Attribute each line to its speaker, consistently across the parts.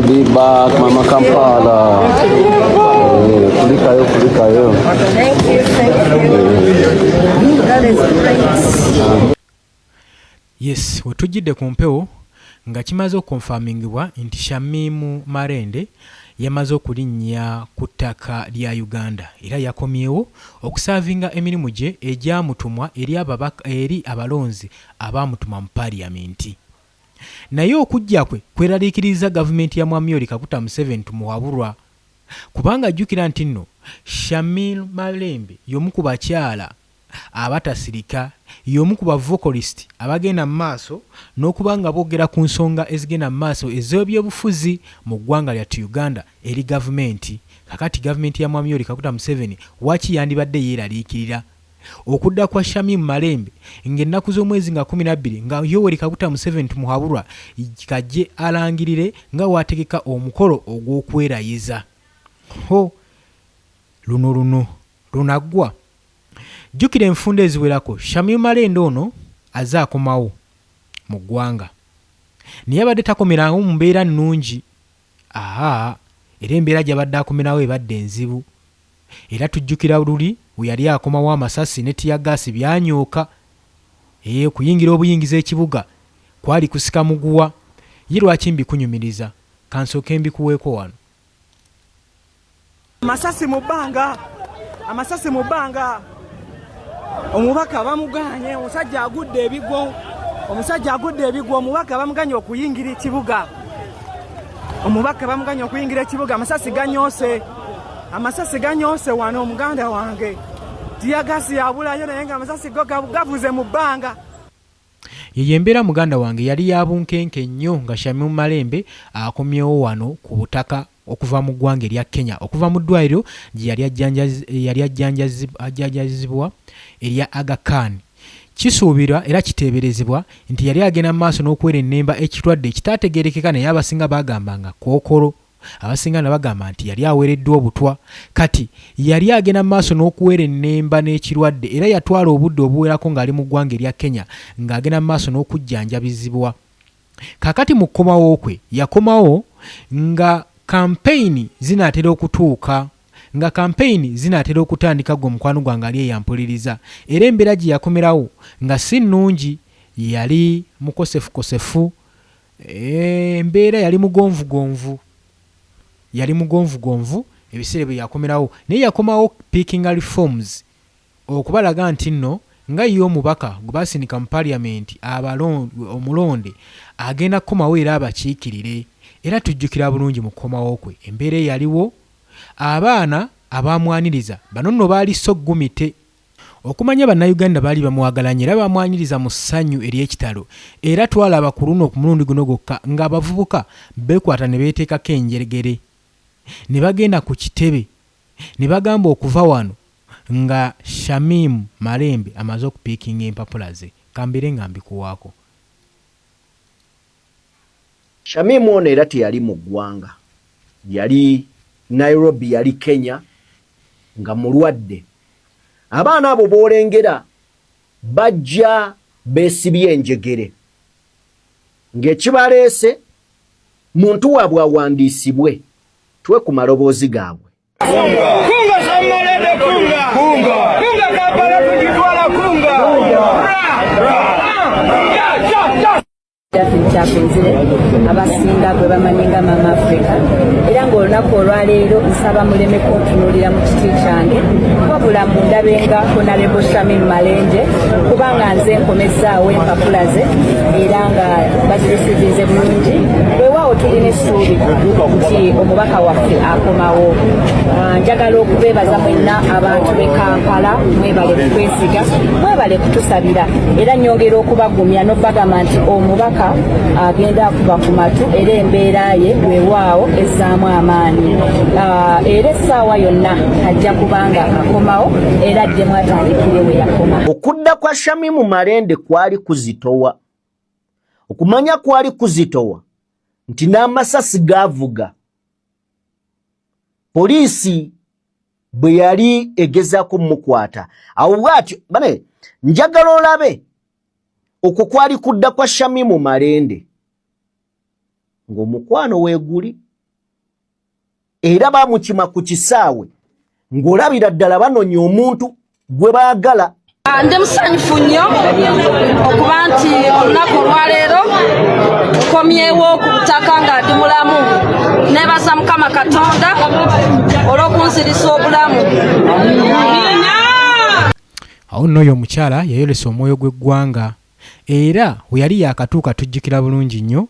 Speaker 1: be back, Mama Kampala. Kulikayo.
Speaker 2: Thank you. That is great.
Speaker 3: Yes, wetujidde ku mpewo nga kimaze okonfirmingibwa nti Shamimu Marende yamaze okulinnya ku ttaka lya Uganda era yakomyewo okusavinga emirimu gye egyamutumwa eri abalonzi abamutuma mu parliamenti. Naye okujja kwe kweraliikiriza gavumenti ya Mwami Yoweri Kaguta Museveni tumuwabulwa kubanga ajjukira nti nno Shamimu Marende y'omu ku bakyala abatasirika, y'omu ku vocalist abagenda mu maaso n'okubanga boogera ku nsonga ezigenda mu maaso ez'ebyobufuzi mu ggwanga lya Uganda eri gavumenti. Kakati gavumenti ya Mwami Yoweri Kaguta Museveni waki yandibadde yeeraliikirira okudda kwa Shamimu Marende ng'ennaku z'omwezi nga 12 nga Yoweri Kaguta Museveni tumuhabulwa kajje alangirire nga waategeka omukolo ogw'okwerayiza. Luno lunaggwa. Jjukira enfunda eziwerako Shamimu Marende ono azze akomawo mu ggwanga naye abadde takomerawo mu mbeera nnungi. Era embeera gy'abadde akomerawo ebadde enzibu. Era tujjukira luli we yali akomawo amasasi ne tiyagaasi byanyooka. Kuyingira obuyingiza ekibuga kwali kusika muguwa. Ye lwaki mbikunyumiriza kansooke mbikuweeko wano.
Speaker 4: Amasasi mu bbanga. Omubaka bamuganye omusajja agudde ebigwo omubaka bamuganye okuyingira ekibuga. Amasasi ganyoose wano omuganda wange. Tiyagasi yabulayo naye nga amasasi go gavuze mu bbanga.
Speaker 3: Ye embeera muganda wange yali yabunkenke nnyo nga Shamimu Marende akomyewo wano ku butaka okuva mu ggwanga erya Kenya, okuva mu ddwaliro gye yali ajjanjazibwa erya Aga Khan. Kisuubirwa era kiteeberezebwa nti yali agenda mu maaso n'okuwera ennemba ekirwadde ekitaategeerekeka naye abasinga bagambanga kookolo. Abasinga ne bagamba nti yali aweereddwa obutwa. Kati yali agenda mu maaso n'okuwera ennemba n'ekirwadde era yatwala obudde obuwerako ng'ali mu ggwanga erya Kenya ng'agenda mu maaso n'okujjanjabizibwa. Kakati mu kkomawo kwe yakomawo nga kampeyini zinaatera okutuuka, nga kampeyini zinaatera okutandika gwe mukwano gwange ali eyampuliriza. Era embeera gye yakomerawo nga si nnungi, yali mukosefukosefu, embeera yali mugonvugonvu ebiseera bye yakomerawo. Naye yakomawo picking reforms okubalaga nti nno nga ye omubaka gwe baasinika mu parliament omulonde agenda kukomawo era abakiikirire. Era tujjukira bulungi mu kukomawo kwe embeera eyaliwo, abaana abamwaniriza bano nno baali so ggumite. Okumanya bannayuganda baali bamwagalanye era bamwaniriza mu ssanyu ery'ekitalo. Era twalaba ku luno ku mulundi guno gwokka ng'abavubuka beekwata ne beeteekako enjeregere ne bagenda ku kitebe ne bagamba okuva wano nga Shamimu Marende amaze okupiikinga empapula ze. Kambere nga mbikuwaako.
Speaker 5: Shamimu ono era teyali mu ggwanga, yali Nairobi, yali Kenya nga mulwadde. Abaana abo boolengera bajja beesibye enjegere ng'ekibaleese muntu waabwe awandiisibwe twe ku maloboozi gaabwe.
Speaker 6: Kunga Shamimu kunga Kampala tugitwala kunga.
Speaker 2: Abasinga gwe bamanyiga Mama Africa era ng'olunaku olwaleero nsaba muleme kuntunuulira mu kiti kyange wabula mundabenga Honorable Shamimu Marende kubanga nze nkomezaawo empapula ze era nga bazirisivize bulungi. Weewaawo tulina essuubi nti omubaka waffe akomawo. Njagala okubeebaza mwenna abantu b'e Kampala, mwebale kukwesiga, mwebale kutusabira era nnyongera okubagumya n'obbagamba nti omubaka agenda kuba ku matu era embeera ye weewaawo essaamu amaanyi. Era essaawa yonna ajja kubanga akomawo era ajje mwatandikire we yakoma.
Speaker 5: Okudda kwa Shamimu Marende kwali kuzitowa. Okumanya kwali kuzitowa nti n'amasasi gaavuga. Poliisi bwe yali egezaako mukwata. Awo bw'atyo bane njagala olabe okwo kwali kudda kwa Shamimu Marende ng'omukwano weeguli era bamukima ku kisaawe ng'olabira ddala banonya omuntu gwe baagala.
Speaker 7: Ndi musanyufu nnyo okuba nti olunaku olwaleero nkomyewo ku butaka nga ndi mulamu. Neebaza Mukama Katonda olw'okunzirisa obulamu.
Speaker 3: Awo nno oyo omukyala yayolesa omwoyo gw'eggwanga era we yali yakatuuka tujjukira bulungi nnyo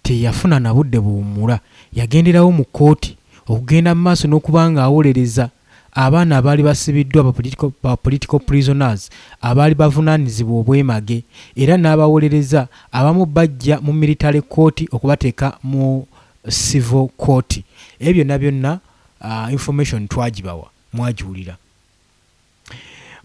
Speaker 3: teyafuna na budde buwummula. Yagenderawo mu kkooti okugenda mu maaso n'okuba nga awolereza abaana abaali basibiddwa ba political prisoners abaali bavunaanyizibwa obwemage era n'abawolereza abamu bajja mu military court okubateeka mu civil court. Ebyo byonna byonna information twagibawa mwagiwulira.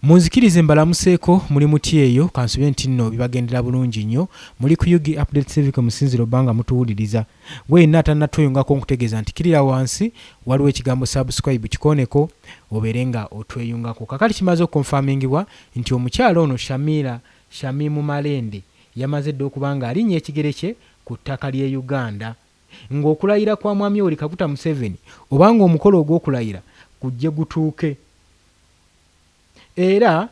Speaker 3: Munzikirize mbalamuseeko muli muti eyo kansubye nti nno bibagendera bulungi nnyo. Muli ku Yugi Update TV musinziro banga mutuwuliriza. Gwe natana tweyungako nkutegeeza nti kirira wansi waliwo ekigambo subscribe kikoneko oberenga otweyungako. Kakati kimaze okonfirmingibwa nti omukyalo ono Shamimu Malende yamaze dde okubanga alinnye ekigere kye ku ttaka ly'e Uganda ng'okulayira kwa Mwami Yoweri Kaguta Museveni obanga omukolo ogw'okulayira gujje gutuuke. Era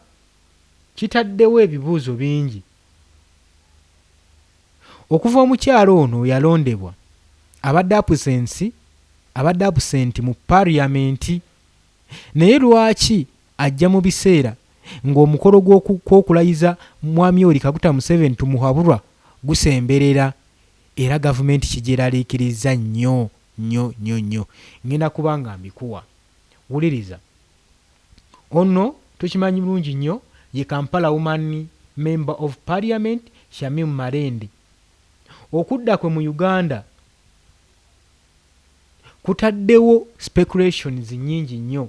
Speaker 3: kitaddewo ebibuuzo bingi. Okuva omukyalo ono yalondebwa abadde absent mu parliament, naye lwaki ajja mu biseera ng'omukolo gw'okulayiza Mwami Yoweri Kaguta Museveni tumuhabulwa gusemberera era gavumenti kigyeraliikiriza nnyo. Ngenda kubanga mbikuwa wuliriza. Ono tukimanyi bulungi nnyo ye Kampala Woman Member of Parliament Shamimu Malende. Okudda kwe mu Uganda kutaddewo speculations nnyingi nnyo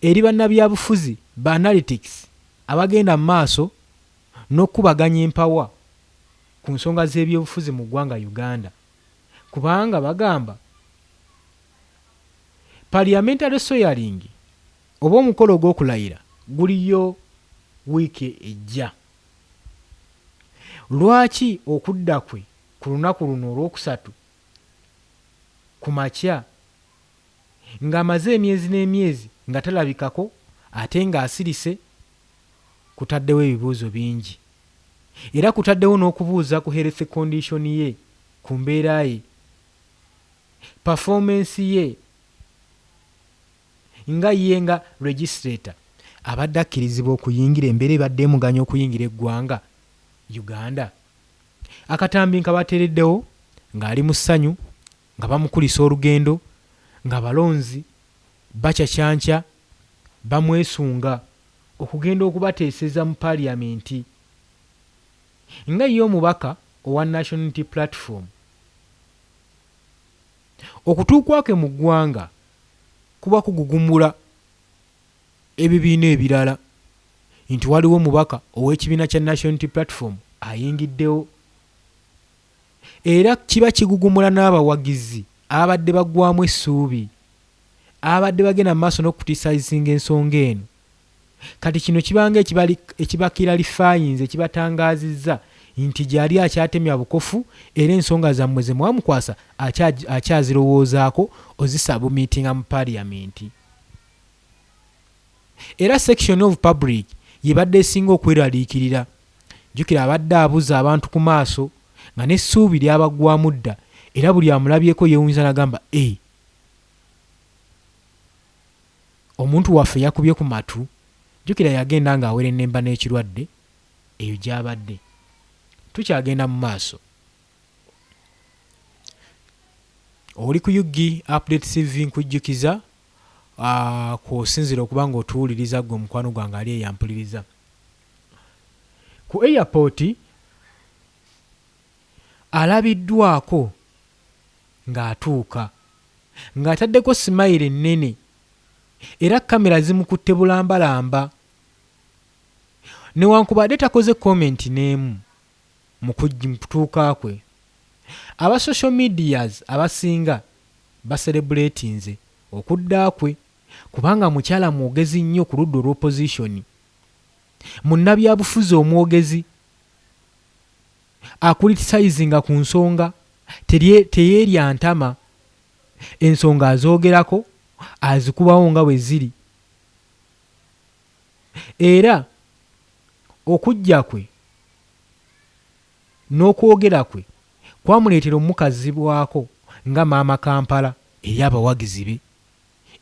Speaker 3: eri bannabyabufuzi ba analytics abagenda mu maaso n'okubaganya empawa ku nsonga z'ebyobufuzi mu ggwanga Uganda, kubanga bagamba parliamentary swearing oba omukolo ogw'okulayira guliyo wiiki ejja. Lwaki okudda kwe ku lunaku luno olwokusatu ku makya ng'amaze emyezi n'emyezi nga talabikako ate ng'asirise? Kutaddewo ebibuuzo bingi era kutaddewo n'okubuuza ku health condition ye, ku mbeera ye, performance ye nga ye nga registrator abadde akkirizibwa okuyingira embeera ebadde emuganya okuyingira eggwanga Uganda. Akatambi nkabateereddewo ng'ali mu ssanyu nga bamukulisa olugendo nga balonzi bacacyanca bamwesunga okugenda okubateeseza mu parliament nga ye omubaka owa National Unity Platform. Okutuukwake mu ggwanga kuba kugugumula ebibiina ebirala nti waliwo omubaka ow'ekibiina kya National Unity Platform ayingiddewo, era kiba kigugumula n'abawagizi abadde baggwamu essuubi abadde bagenda mu maaso n'okutiisaizinga ensonga eno. Kati kino kibanga ekibakira lifayinze ekibatangaazizza nti gyali akyatemya bukofu era ensonga zammwe ze mwamukwasa akyazirowoozaako ozisabumiitinga mu parliament. Era section of public yebadde esinga okweraliikirira. Jjukira abadde abuza abantu ku maaso nga n'essuubi lyabaggwamu dda era buli amulabyeko yeewunza n'agamba omuntu waffe yakubye ku matu. Jjukira yagenda ng'awera ennemba n'ekirwadde eyo gy'abadde. Tukyagenda mu maaso. Oli ku Yugi Update TV nkujjukiza kw'osinzira okuba ng'otuwuliriza gwe omukwano gwange ali eyampuliriza. Ku airport alabiddwako ng'atuuka ng'ataddeko simayiro ennene era kamera zimukutte bulambalamba. Newankubadde takoze comment n'emu mu kutuuka kwe, aba social medias abasinga baselebratinze okudda kwe kubanga mukyala mwogezi nnyo ku ludda olw'opposition, munnabyabufuzi omwogezi akulitisayizinga ku nsonga teyeerya ntama ensonga azoogerako azikubawo nga bwe ziri, era okujja kwe n'okwogera kwe kwamuleetera omukazibwako nga maama Kampala eri abawagizi be,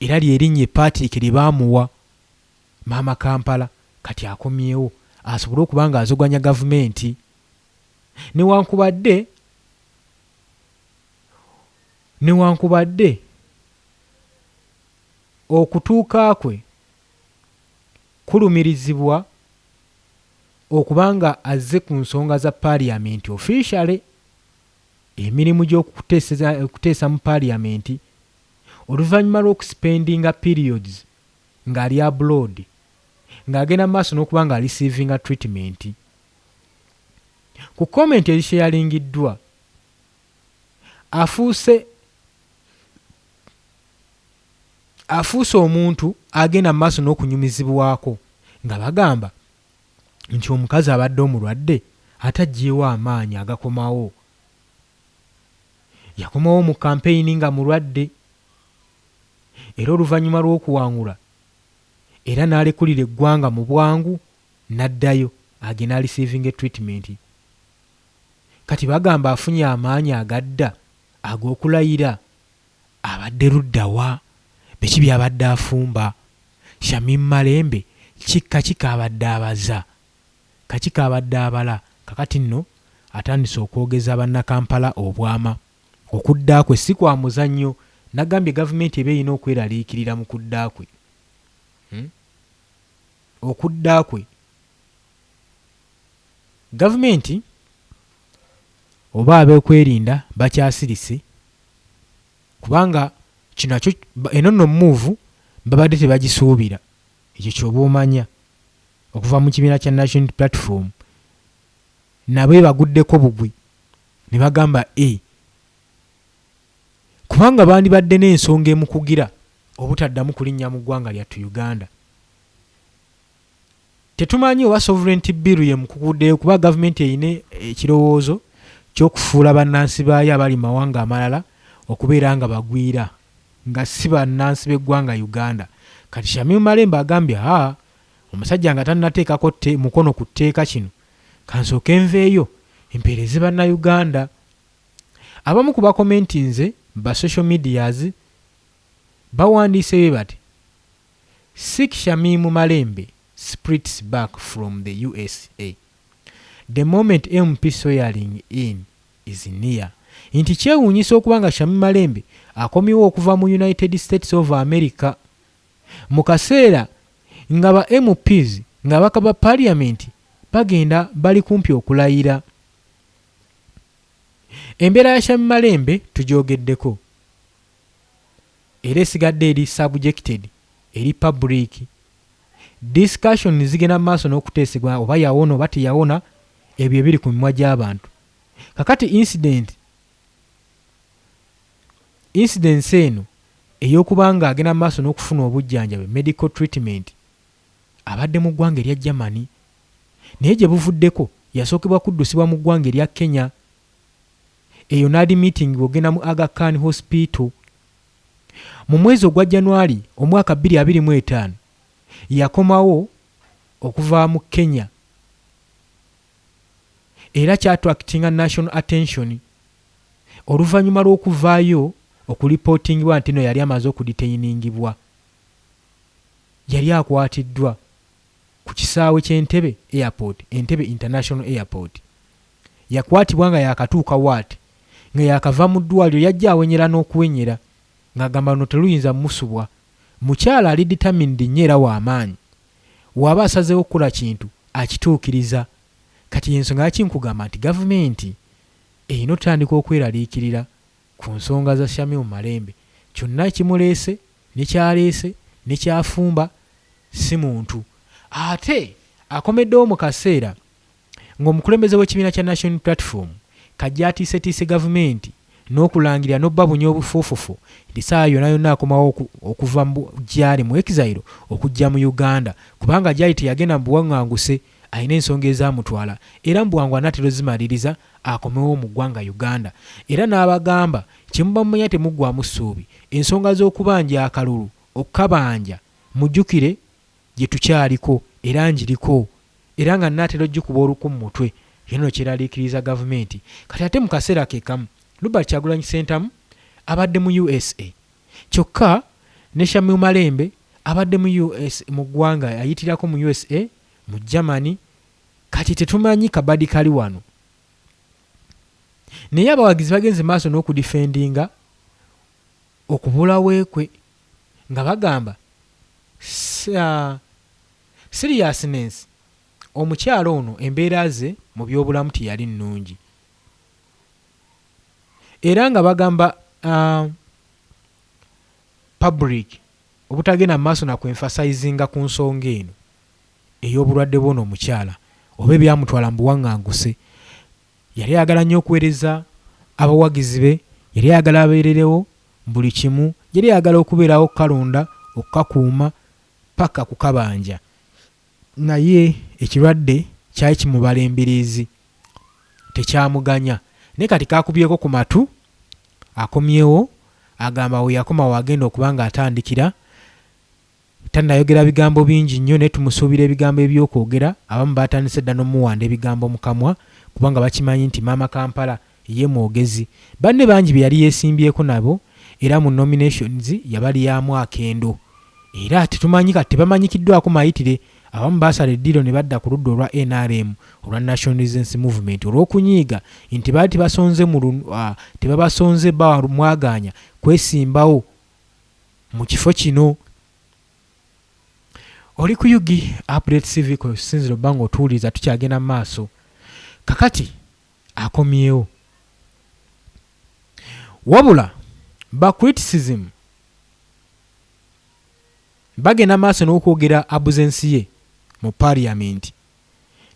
Speaker 3: era lyerinnya Patrick lye baamuwa. Maama Kampala kati akomyewo asobole okuba nga azoganya gavumenti, newankubadde okutuuka kwe kulumirizibwa okuba nga azze ku nsonga za paaliyamenti officially, emirimu gy'okuteesa mu paaliyamenti oluvannyuma lw'okuspendinga periods ng'ali abroad, ng'agenda mu maaso n'okuba nga receivinga treatment. Ku comment erisheyalingiddwa afuuse omuntu agenda mu maaso n'okunyumizibwako nga bagamba nti omukazi abadde omulwadde ataggyeewo amaanyi agakomawo. Yakomawo mu kampeyini nga mulwadde, era oluvannyuma lw'okuwangula era n'alekulira eggwanga mu bwangu n'addayo agenda receiving treatment. Kati bagamba afunye amaanyi agadda ag'okulayira. Abadde luddawa? Biki byabadde afumba? Shamim Malembe kikka abadde abaza, kakika abadde abala. Kakati nno atandise okwogeza bannakampala obwama. Okudda kwe si kwa muzannyo. Nagambye gavumenti eba erina okweraliikirira mu kudda kwe. Okudda kwe gavumenti oba ab'okwerinda bakyasirise, kubanga kino kyo eno nno move babadde tebagisuubira. Ekyo ky'oba omanya okuva mu kibiina kya National Platform nabo baguddeko bugwi ne bagamba kubanga bandibadde n'ensonga emukugira obutaddamu kulinnya mu ggwanga lyattu Uganda. Tetumanyi oba sovereignty bill ye mukuguddeyo, kuba gavumenti eyine ekirowoozo ky'okufuula bannansi baayo abali mawanga amalala okubeera nga bagwira nga si bannansi b'eggwanga Uganda. Kati Shamim Malembe agambye omusajja nga tannateekako mukono ku tteeka kino, kansooke nveeyo empeereze bannayuganda. Abamu ku bakomenti nze ba social medias bawandiise bati Sikh Shamim Malembe splits back from the USA. The moment MP swearing in is near. Nti kyewuunyisa okuba nga Shamim Malembe akomyewo okuva mu United States of America mu kaseera nga ba MPs nga bakaba parliament bagenda bali kumpi okulayira. Embeera ya Shamim Malembe tugyogeddeko, era esigadde eri subjected eri public. Discussion zigenda mu maaso n'okuteesebwa oba yawona oba teyawona, ebyo ebiri ku mimwa gy'abantu. Kakati incidence eno ey'okuba nga agenda mu maaso n'okufuna obujjanjabi medical treatment abadde mu ggwanga erya Germany, naye gye buvuddeko yasookebwa kuddusibwa mu ggwanga erya Kenya. Eyo n'adi meeting ogenda mu Aga Khan Hospital mu mwezi ogwa January omwaka 2025. Yakomawo okuva mu Kenya era kyattractinga national attention oluvannyuma lw'okuvaayo okulipotingibwa nti no yali amaze okudetainingibwa. Yali akwatiddwa ku kisaawe ky'Entebbe Airport, Entebbe International Airport. Yakwatibwa nga yakatuuka waati nga yakava mu ddwaliro, yajja awenyera n'okuwenyera ng'agamba no teluyinza musubwa. Mukyala ali determined nnyo era w'amaanyi, waba asazeewo okukola kintu akituukiriza. Kati ensonga yaki nkugamba nti gavumenti erina otandika okweraliikirira ku nsonga za Shamim Malembe. Kyonna kimuleese nekyaleese nekyafumba si muntu. Ate akomeddewo mu kaseera ng'omukulembeze w'ekibiina kya National Platform kajja atiisetiise gavumenti n'okulangirira n'obbabunya obufuufufu nti saa yonna yonna akomawo okuva gyali mu exile okujja mu Uganda, kubanga gyali teyagenda mu buwaŋŋanguse alina ensonga ezamutwala era mbwangu anaatera zimaliriza akomewo mu ggwanga Uganda. Era n'abagamba kyemuba mumanya temuggwamu ssuubi, ensonga z'okubanja akalulu okukabanja mujjukire gye tukyaliko era njiriko, era nga naatera ojjukuba oluku mu mutwe yeno kyeraliikiriza gavumenti. Kati ate mu kaseera ke kamu Robert Kyagulanyi Ssentamu abadde mu USA, kyokka ne Shamim Malembe abadde mu US mu ggwanga ayitirako mu USA mu Germany. Kati tetumanyi kabadi kali wano, naye abawagizi bagenze maaso n'okudifendinga okubula weekwe nga bagamba seriousness omukyalo ono embeera ze mu byobulamu teyali nnungi, era nga bagamba public obutagenda mu maaso nakwemfasizinga ku nsonga eno ey'obulwadde bw'ono omukyala oba ebyamutwala mu buwaŋŋanguse. Yali ayagala nnyo okuweereza abawagizi be, yali ayagala abeererewo buli kimu, yali ayagala okubeerawo okukalonda okukakuuma paka kukabanja, naye ekirwadde kyali kimubala embiriizi tekyamuganya. Naye kati kakubyeko ku matu akomyewo, agamba we yakoma wagenda okuba nga atandikira. Tannayogera bigambo bingi nnyo naye tumusuubira ebigambo ebyokwogera. Abamu batandise dda n'omuwanda ebigambo mu kamwa kubanga bakimanyi nti maama Kampala ye mwogezi. Banne bangi bye yali yeesimbyeko nabo era mu nominations yabalyamu akendo, era tetumanyi kati tebamanyikiddwako mayitire. Abamu baasala eddiiro ne badda ku ludda olwa NRM olwa National Resistance Movement olw'okunyiiga nti baali tebabasonze bamwaganya kwesimbawo mu kifo kino. Oli ku Yugi Update TV ko sinziro bango otuuliza tukyagenda mu maaso. Kakati akomyewo wabula ba criticism bagenda maaso n'okwogera abuzensi ye mu parliament,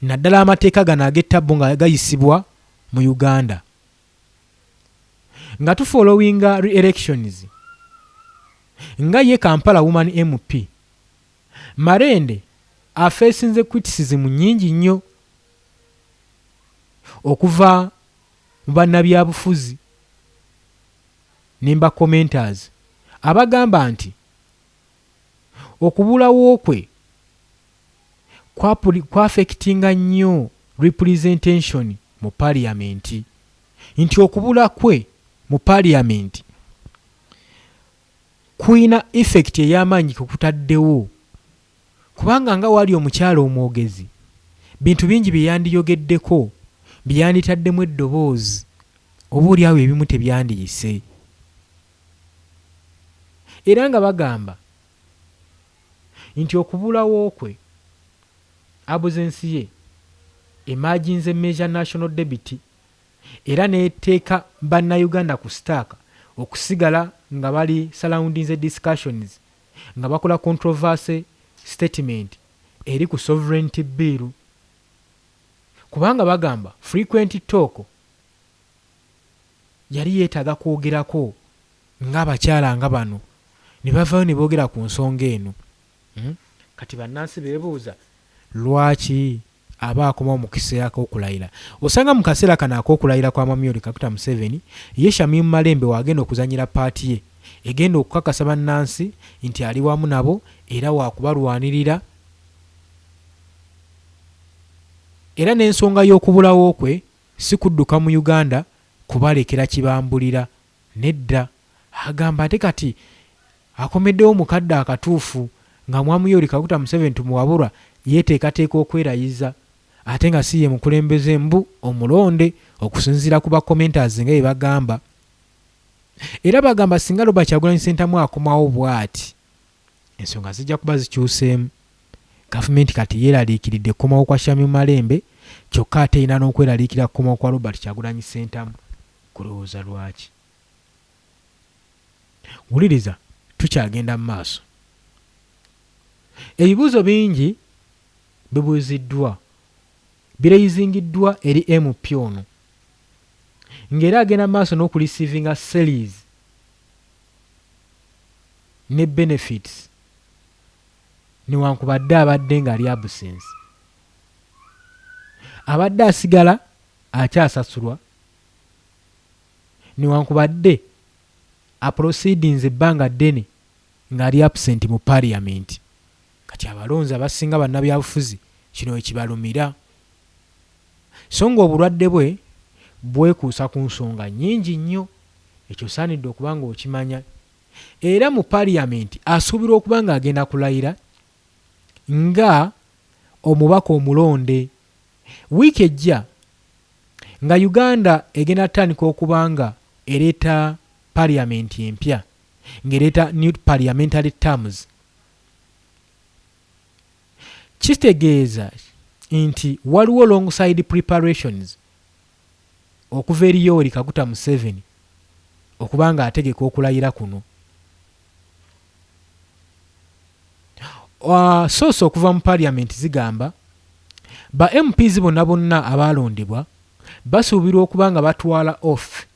Speaker 3: naddala amateeka gano ag'ettabbo nga gayisibwa mu Uganda nga tufollowinga re-elections nga ye Kampala Woman MP Marende afeesinze criticism nnyingi nnyo okuva mu bannabyabufuzi nemba commenters abagamba nti okubulawo kwe kwa affectinga nnyo representation mu parliament, nti okubula kwe mu parliament kuina effect ey'amaanyi kukutaddewo, kubanga nga wali omukyalo omwogezi bintu bingi bye yandiyogeddeko bye yanditaddemu eddoboozi oba awo ebimu tebyandiyise, era nga bagamba nti okubulawo kwe abuzensi ye emergency measure national debit era neeteeka bannayuganda ku staaka okusigala nga bali surrounding discussions nga bakola controversy statement eri ku sovereignty bill, kubanga bagamba frequent talk yali yeetaaga kwogerako ng'abakyala nga bano ne bavaayo ne boogera ku nsonga eno. Kati bannansi beebuuza lwaki aba akomawo mu kiseera k'okulayira. Osanga mu kaseera kano ak'okulayira kwa Mwami Yoweri Kaguta Museveni ye Shamim Malembe wagenda okuzanyira paati ye egenda okukakasa bannansi nti ali wamu nabo era waakubalwanirira, era n'ensonga y'okubulawo kwe si kudduka mu Uganda kubalekera kibambulira, nedda agamba ate kati akomeddewo mukadde akatuufu nga Mwami Yoweri Kaguta Museveni tumuwabulwa yeeteekateeka okwerayiza ate nga si ye mukulembeze mbu omulonde okusinziira ku bakommenters nga bye bagamba. Era bagamba singa Robert Kyagulanyi Ssentamu akomawo bw'ati ensonga zijja kuba zikyuseemu. Gavumenti kati yeeraliikiridde kukomawo kwa Shamim Malembe, kyokka ate erina n'okweraliikira kukomawo kwa Robert Kyagulanyi Ssentamu. Kulowooza lwaki? Wuliriza, tukyagenda mu maaso. Ebibuuzo bingi bibuuziddwa bireyizingiddwa eri MP ono ng'era agenda mu maaso n'okulisiivinga series ne benefits newankubadde abadde ng'ali absence. abadde asigala akyasasulwa newankubadde proceedings ebbanga ddene ng'ali absent mu parliament. Kati abalonzi abasinga bannabyabufuzi kino ekibalumira. So ng'obulwadde bwe bwekuusa ku nsonga nnyingi nnyo, ekyo saanidde okuba nga okimanya. Era mu parliament asuubirwa okuba ng'agenda kulayira nga omubaka omulonde. Wiiki ejja nga Uganda egenda tandika okuba nga ereeta parliament empya, ng'ereeta new parliamentary terms. Kitegeeza nti waliwo alongside preparations okuva eri Yoweri Kaguta Museveni okuba nga ategeka okulayira kuno. Source okuva mu parliament zigamba ba MPs bonna abalondebwa basuubirwa okuba nga batwala off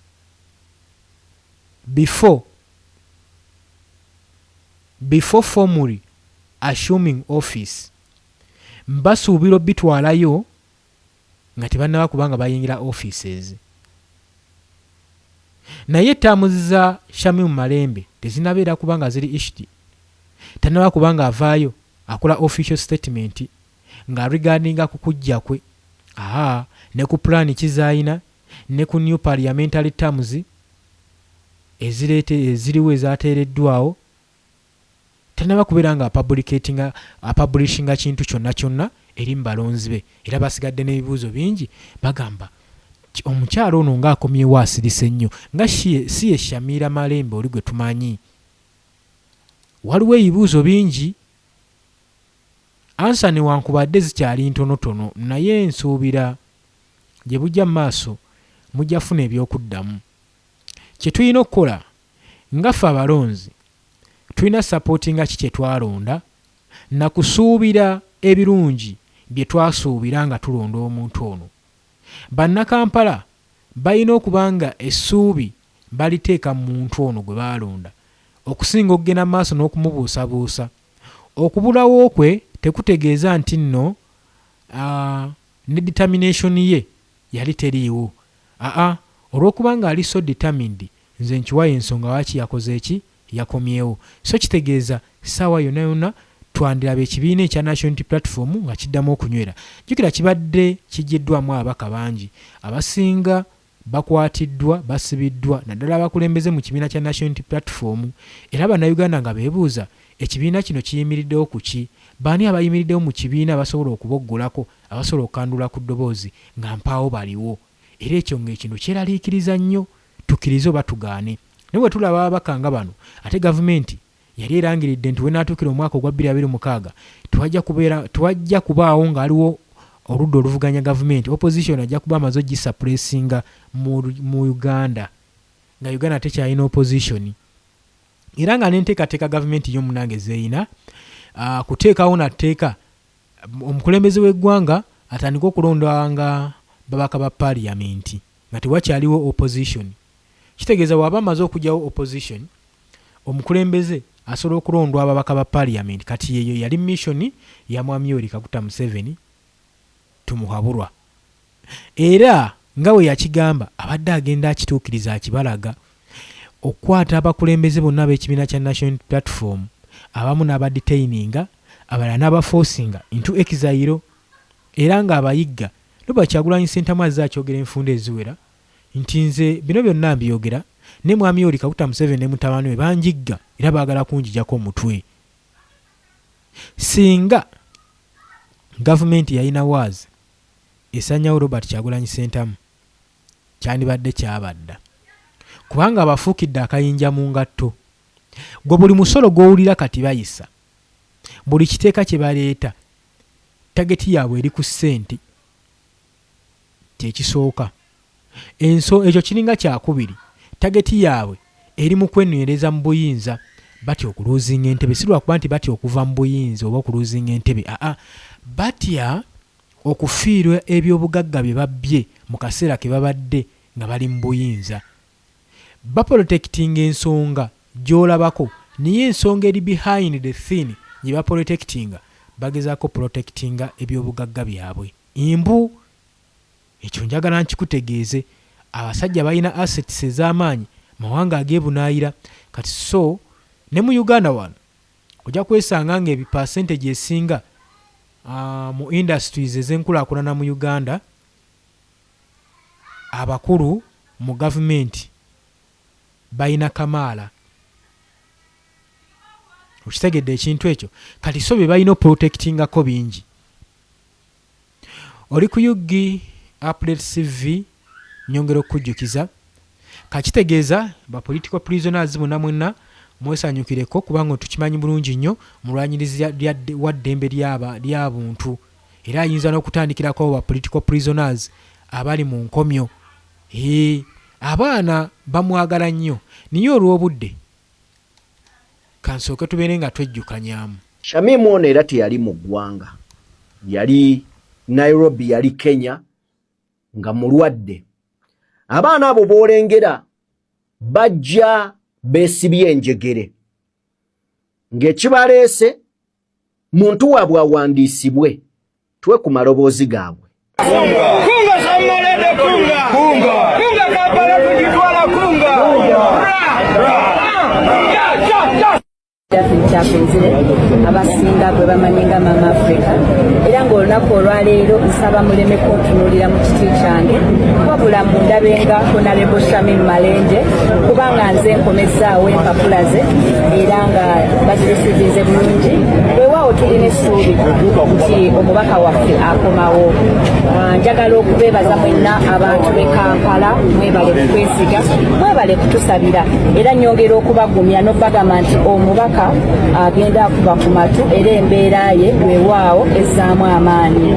Speaker 3: before formally assuming office. Basuubirwa bitwalayo nga tebannaba kuba nga bayingira offices. Naye terms za Shamim Malembe tezinabeera kuba nga ziri issued. Tannaba kuba nga avaayo akola official statement nga regardinga ku kujja kwe, ne ku plan kizayina, ne ku new parliamentary terms eziriwo ezateereddwawo. Tannaba kubeera nga apublishinga kintu kyonna eri mu balonzi be. Era basigadde n'ebibuuzo bingi bagamba omukyalo ono ng'akomyewo asirise nnyo nga si ye Shamira Malembe oli gwe tumanyi. Waliwo ebibuuzo bingi, ansa newankubadde zikyali ntonotono, naye nsuubira gye bujja mu maaso mujja funa ebyokuddamu. Kye tulina okukola ngaffe abalonzi tulina supportinga ki kye twalonda na kusuubira ebirungi bye twasuubira nga tulonda omuntu ono. Bannakampala balina okuba nga essuubi baliteeka mu muntu ono gwe baalonda okusinga okugenda mu maaso n'okumubuusabuusa. Okubulawo kwe tekutegeeza nti nno ne determination ye yali teriiwo. Olw'okuba nga ali so determined, nze nkiwayo ensonga waaki yakoze eki, yakomyewo. So kitegeeza ssaawa yonna yonna twandiraba ekibiina ekya National Unity Platform nga kiddamu okunywera. Jjukira kibadde kiggyiddwamu ababaka bangi, abasinga bakwatiddwa, basibiddwa, naddala abakulembeze mu kibiina kya National Unity Platform. Era bannayuganda nga beebuuza ekibiina kino kiyimiriddewo ku ki? Baani abayimiriddewo mu kibiina abasobola okuboggolako, abasobola okukandula ku ddoboozi nga mpaawo baliwo? Era ekyo ng'ekino kyeraliikiriza nnyo, tukkirize oba tugaane. Naye bwe tulaba ababaka nga bano, ate gavumenti yali erangiridde nti we naatuukira omwaka ogwa 2026 twajja kubaawo ng'aliwo oludda oluvuganya gavumenti, opposition ajja kuba amaze ogisuppressinga mu Uganda, nga Uganda tekyalina opposition. Era nga n'enteekateeka gavumenti y'omunange zeeyina kuteekawo natteeka omukulembeze w'eggwanga atandika okulondwa nga babaka ba parliament nga tewakyaliwo opposition. Kitegeeza bw'aba amaze okugyawo opposition, omukulembeze asobola okulondwa ababaka ba parliament. Kati yeyo yali mission ya Mwami Yoweri Kaguta Museveni, tumuhabulwa. Era nga we yakigamba abadde agenda akituukiriza akibalaga okukwata abakulembeze bonna b'ekibiina kya National Platform, abamu n'abadetaininga, abalala n'abaforcinga into exile. Era nga abayigga Robert Kyagulanyi Ssentamu azze akyogera enfunda eziwera nti nze bino byonna mbyogera ne Mwami Yoweri Kaguta Museveni ne mutabani we banjigga era baagala kunjijjako omutwe. Singa gavumenti yalina waazi esanyawo Robert Kyagulanyi Ssentamu kyandibadde kyabadda, kubanga abafuukidde akayinja mu ngatto. Gwe buli musolo gw'owulira kati bayisa, buli kiteeka kye baleeta tageti yaabwe eri ku ssente, kyekisooka. Ekyo kiringa kyakubiri, tageti yaabwe eri mu kwenywereza mu buyinza, batya okuluuzinga entebe. Si lwakuba nti batya okuva mu buyinza oba okuluuzinga entebe, batya okufiirwa ebyobugagga bye babbye mu kaseera ke babadde nga bali mu buyinza. Baprotectinga ensonga gy'olabako, niye ensonga eri behind the scene gye baprotectinga bagezaako protectinga ebyobugagga byabwe. Imbu ekyo njagala nkikutegeeze abasajja balina assets ez'amaanyi mawanga ageebunaayira kati so ne mu Uganda wano ojja kwesanga ng'ebi percentage esinga mu industries ez'enkulaakulana mu Uganda abakulu mu gavumenti balina kamaala. Okitegedde ekintu ekyo kati so bye balina protectingako bingi. Oli ku Yugi Update TV nyongera okujjukiza kakitegeeza ba political prisoners bonna mwenna mwesanyukireko kubanga tukimanyi bulungi nnyo mulwanyiriza wa ddembe ly'abuntu era ayinza n'okutandikirako ba political prisoners abali mu nkomyo. Abaana bamwagala nnyo niye olw'obudde kansooke tubeere nga twejjukanyaamu.
Speaker 5: Shamim ono era teyali mu ggwanga, yali Nairobi, yali Kenya nga mulwadde. Abaana abo boolengera bajja beesibye enjegere ng'ekibaleese muntu waabwe awandiisibwe twe ku maloboozi gaabwe.
Speaker 6: Kunga Samalede kunga. Kunga. Kunga Kampala tugitwala kunga.
Speaker 2: Kyakunzire abasinga gwe bamanyi nga Mama Africa era ng'olunaku olwaleero nsaba muleme kuntunuulira mu kiti kyange wabula mundabenga Honorable Shamim Malenje kubanga nze nkomezaawo empapula ze era nga bazirisivize bulungi. Weewaawo tulina essuubi nti omubaka waffe akomawo. Njagala okubeebaza mwenna abantu b'e Kampala mwebale kukwesiga mwebale kutusabira era nyongera okubagumya n'obbagamba nti omubaka agenda kuba ku matu era embeera ye weewaawo ezzaamu amaanyi.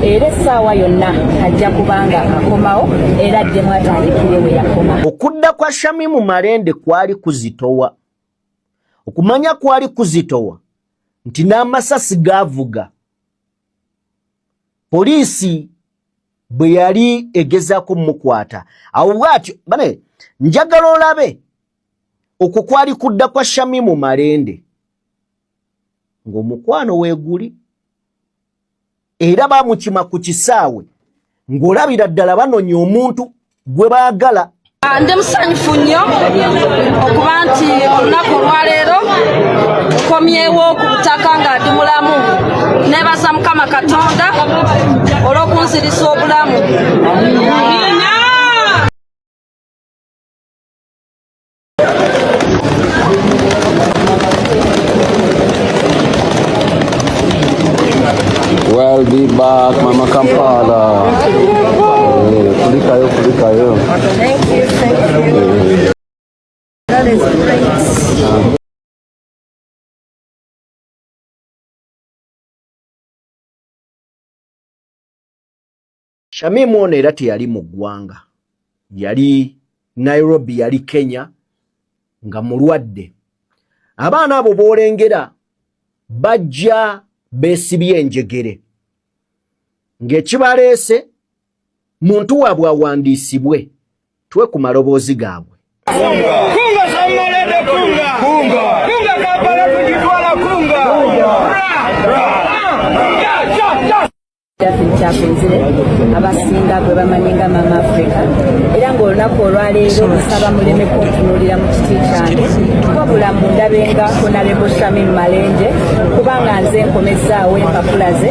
Speaker 2: Era essaawa yonna ajja kubanga akomawo era addemu atandikire we yakoma.
Speaker 5: Okudda kwa Shamim Malende kwali kuzitowa. Okumanya kwali kuzitowa nti n'amasasi gaavuga. Poliisi bwe yali egezaako mukwata awo bw'atyo bane njagala olabe okwo kwali kudda kwa Shamim Malende ng'omukwano weeguli era baamukima ku kisaawe ng'olabira ddala banonya omuntu gwe baagala.
Speaker 7: Ndi musanyufu nnyo okuba nti olunaku olwaleero nkomyewo ku butaka nga ndi mulamu. Neebaza Mukama Katonda olw'okunzirisa obulamu.
Speaker 1: Well, be back, Mama Kampala. Kulikayo.
Speaker 2: Thank you. That is great.
Speaker 5: Shamim ono era teyali mu ggwanga, yali Nairobi, yali Kenya nga mulwadde. Abaana abo boolengera bajja beesibye enjegere ng'ekibaleese muntu waabwe awandiisibwe twe ku maloboozi gaabwe.
Speaker 6: Kunga Samalede kunga. Kunga. Kunga Kampala tugitwala kunga.
Speaker 2: Kyakunzire abasinga gwe bamanyi nga Mama Africa era ng'olunaku olwaleero nsaba muleme kuntunuulira mu kiti kyange wabula mundabenga Honorable Shamim Malenje kubanga nze nkomezaawo empapula ze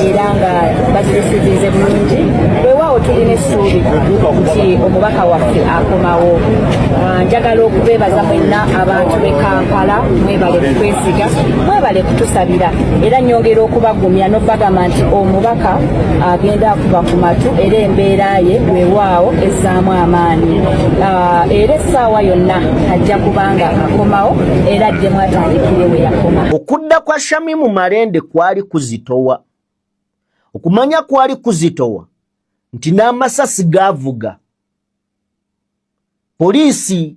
Speaker 2: era nga bazirisivize bulungi. Weewaawo tulina essuubi nti omubaka waffe akomawo. Njagala okubeebaza mwenna abantu b'e Kampala mwebale kukwesiga mwebale kutusabira era nyongera okubagumya n'obbagamba nti omubaka agenda kuba ku matu era embeera ye weewaawo ezzaamu amaanyi. Era essaawa yonna ajja kubanga akomawo era addemu atandikire we yakoma.
Speaker 5: Okudda kwa Shamim Malende kwali kuzitowa. Okumanya kwali kuzitowa nti n'amasasi gaavuga. Poliisi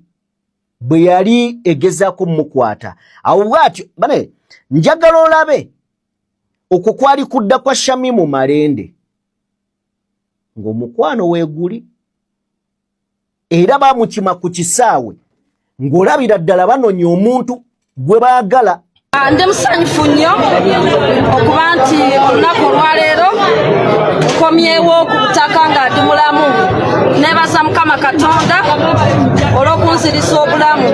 Speaker 5: bwe yali egezaako mukwata awo bw'atyo bane njagala olabe okwo kwali kudda kwa Shamim Malende ng'omukwano weeguli era baamukima ku kisaawe ng'olabira ddala banonya omuntu gwe baagala.
Speaker 7: Ndi musanyufu nnyo okuba nti olunaku olwaleero nkomyewo ku butaka nga ndi mulamu nebaza Mukama Katonda olw'okunzirisa obulamu.